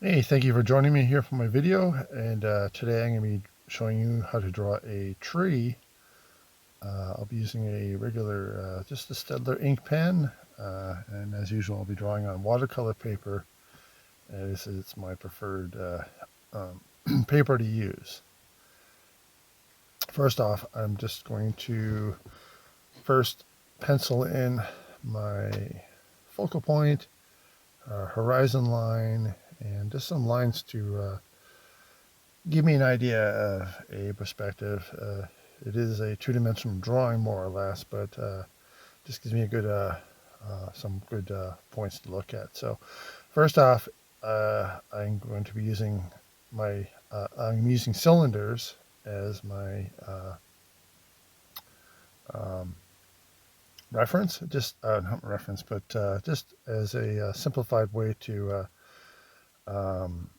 Hey, thank you for joining me here for my video, and today I'm going to be showing you how to draw a tree. I'll be using a regular, just a Staedtler ink pen, and as usual I'll be drawing on watercolor paper. It's my preferred paper to use. First off, I'm just going to first pencil in my focal point, horizon line, and just some lines to give me an idea of a perspective. It is a two-dimensional drawing, more or less, but just gives me a good, some good points to look at. So, first off, I'm going to be using I'm using cylinders as my um, reference. Just not reference, but just as a simplified way um,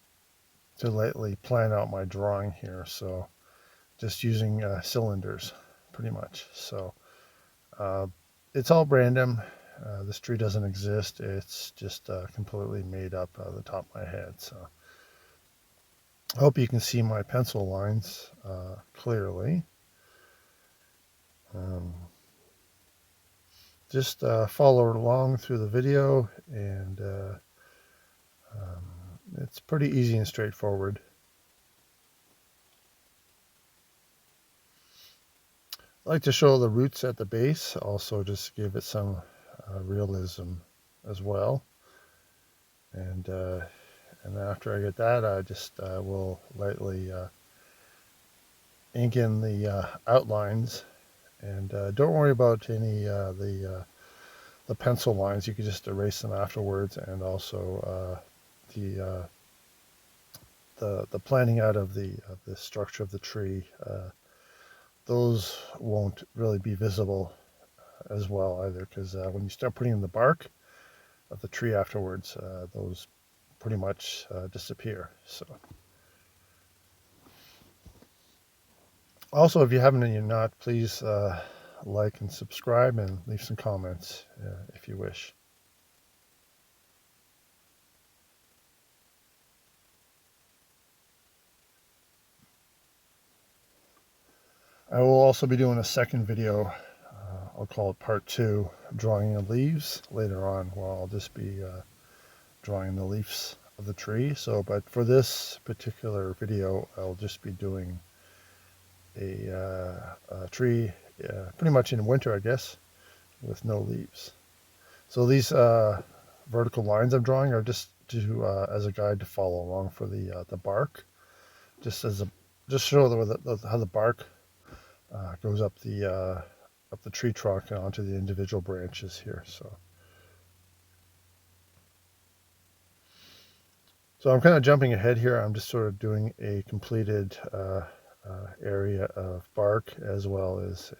to lightly plan out my drawing here. So just using cylinders pretty much. So it's all random. This tree doesn't exist. It's just completely made up out of the top of my head. So I hope you can see my pencil lines clearly. Um, just follow along through the video, and it's pretty easy and straightforward. I like to show the roots at the base, also just give it some realism as well. And after I get that, I just will lightly ink in the outlines. And don't worry about any the pencil lines. You can just erase them afterwards, and also the the planning out of the structure of the tree. Those won't really be visible as well either, because when you start putting in the bark of the tree afterwards, those pretty much disappear. So. Also, if you haven't and you're not, please like and subscribe and leave some comments if you wish. I will also be doing a second video. I'll call it part 2, drawing the leaves later on, where I'll just be drawing the leaves of the tree. So, but for this particular video, I'll just be doing a tree pretty much in winter, I guess, with no leaves. So these vertical lines I'm drawing are just to as a guide to follow along for the bark, just show how the bark goes up the tree trunk and onto the individual branches here. So I'm kind of jumping ahead here. I'm just sort of doing a completed area of bark, as well as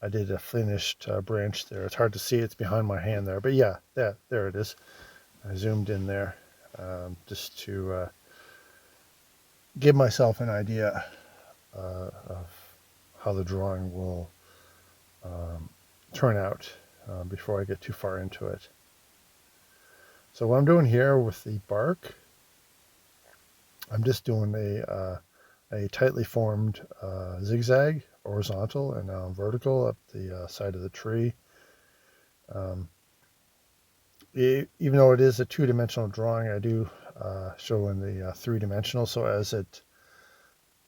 I did a finished branch there. It's hard to see, it's behind my hand there, but yeah, there it is. I zoomed in there just to give myself an idea of how the drawing will turn out before I get too far into it. So what I'm doing here with the bark, I'm just doing a tightly formed zigzag, horizontal and now vertical up the side of the tree. Even though it is a two-dimensional drawing, I do show in the three-dimensional. So as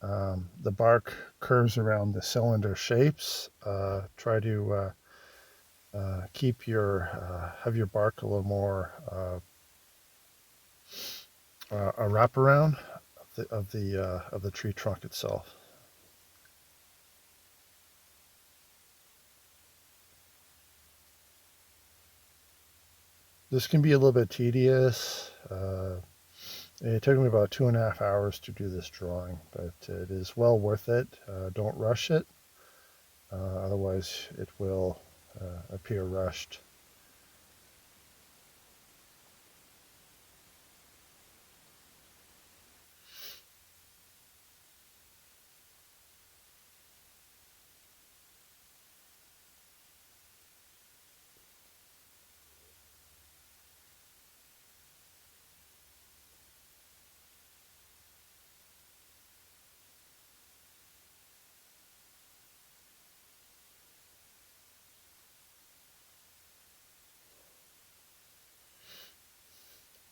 the bark curves around the cylinder shapes, try to keep have your bark a little more a wraparound of the tree trunk itself. This can be a little bit tedious. It took me about 2.5 hours to do this drawing, but it is well worth it. Don't rush it, otherwise it will appear rushed.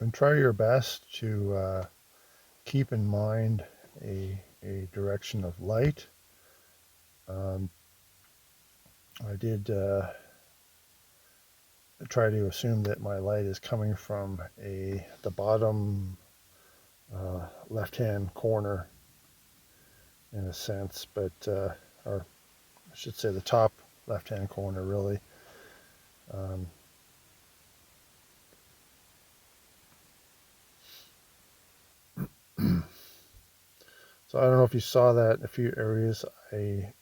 And try your best to keep in mind a direction of light. Um, I did try to assume that my light is coming from the bottom left-hand corner in a sense, but or I should say the top left-hand corner really. Um, so I don't know if you saw that in a few areas. I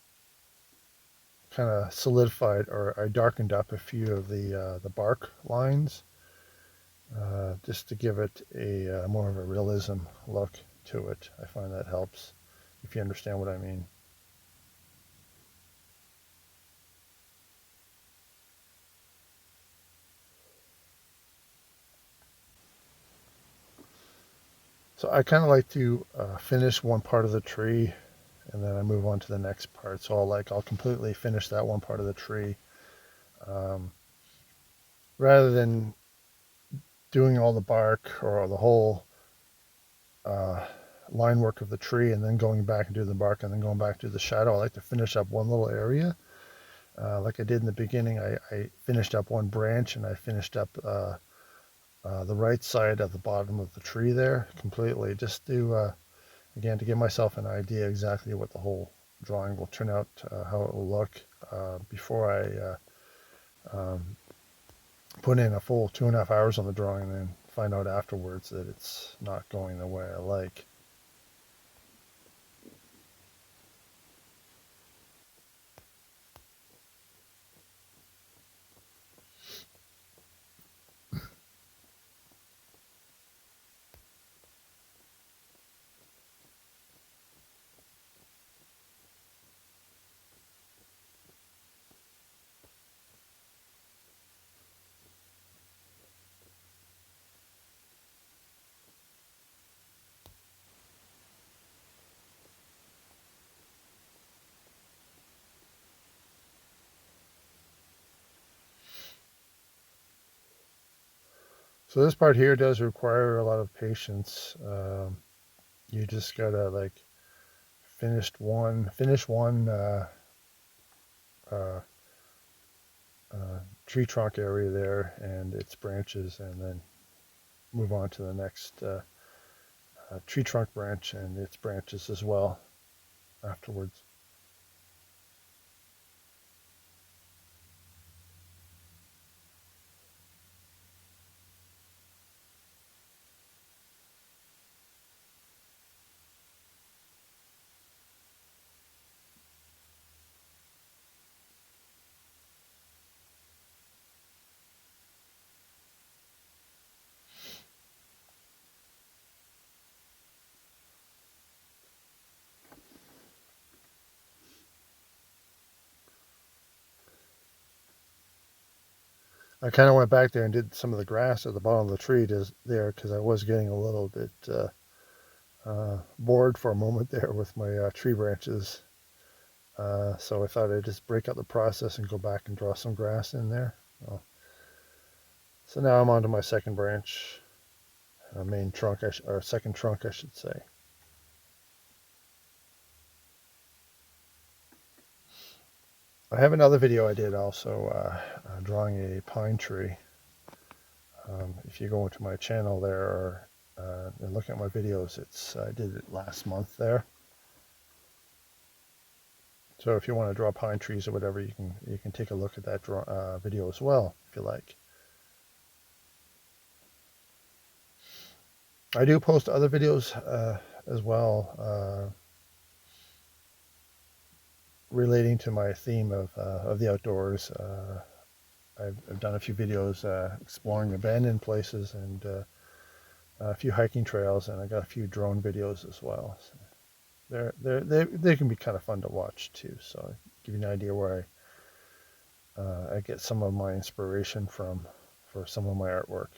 kind of solidified or I darkened up a few of the bark lines just to give it a more of a realism look to it. I find that helps if you understand what I mean. So I kind of like to finish one part of the tree and then I move on to the next part. So I'll completely finish that one part of the tree um, rather than doing all the bark or the whole uh, line work of the tree and then going back and do the bark and then going back to the shadow. I like to finish up one little area. Like I did in the beginning, I finished up one branch and I finished up the right side of the bottom of the tree there completely, just to again to give myself an idea exactly what the whole drawing will turn out, how it will look before I put in a full 2.5 hours on the drawing and then find out afterwards that it's not going the way I like. So this part here does require a lot of patience. You just gotta like finish one uh, tree trunk area there and its branches, and then move on to the next tree trunk branch and its branches as well afterwards. I kind of went back there and did some of the grass at the bottom of the tree there because I was getting a little bit bored for a moment there with my tree branches. So I thought I'd just break up the process and go back and draw some grass in there. Well, so now I'm on to my second branch, main trunk, or second trunk, I should say. I have another video I did also drawing a pine tree. If you go into my channel there or and look at my videos, I did it last month there. So if you want to draw pine trees or whatever, you can take a look at that video as well if you like. I do post other videos as well relating to my theme of the outdoors. I've done a few videos exploring abandoned places and a few hiking trails, and I got a few drone videos as well. So they can be kind of fun to watch too. So give you an idea where I get some of my inspiration from for some of my artwork.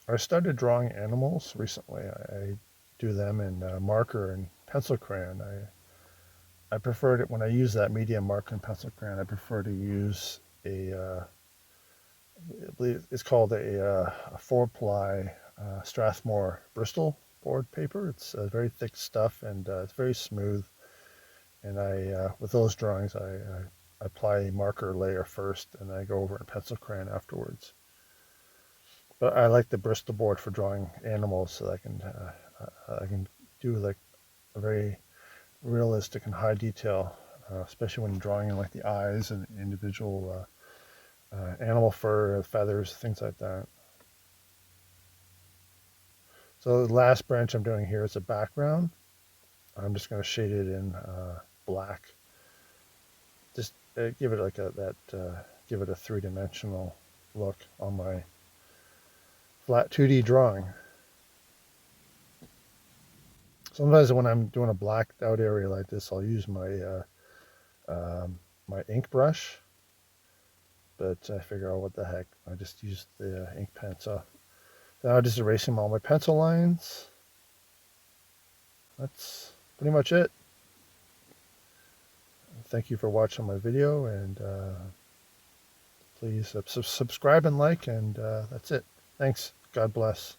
I started drawing animals recently. I do them in marker and pencil crayon. I prefer it when I use that medium marker and pencil crayon. I prefer to use I believe it's called a 4-ply Strathmore Bristol board paper. It's very thick stuff and it's very smooth. And with those drawings, I apply a marker layer first, and I go over in pencil crayon afterwards. But I like the Bristol board for drawing animals, so I can do like a very realistic and high detail, especially when drawing in like the eyes and individual animal fur, feathers, things like that. So the last branch I'm doing here is a background. I'm just going to shade it in black. Just give it like give it a three-dimensional look on my flat 2D drawing. Sometimes when I'm doing a blacked out area like this, I'll use my ink brush, but I figure out what the heck. I just use the ink pen. So now I'm just erasing all my pencil lines. That's pretty much it. Thank you for watching my video, and please subscribe and like, and that's it. Thanks. God bless.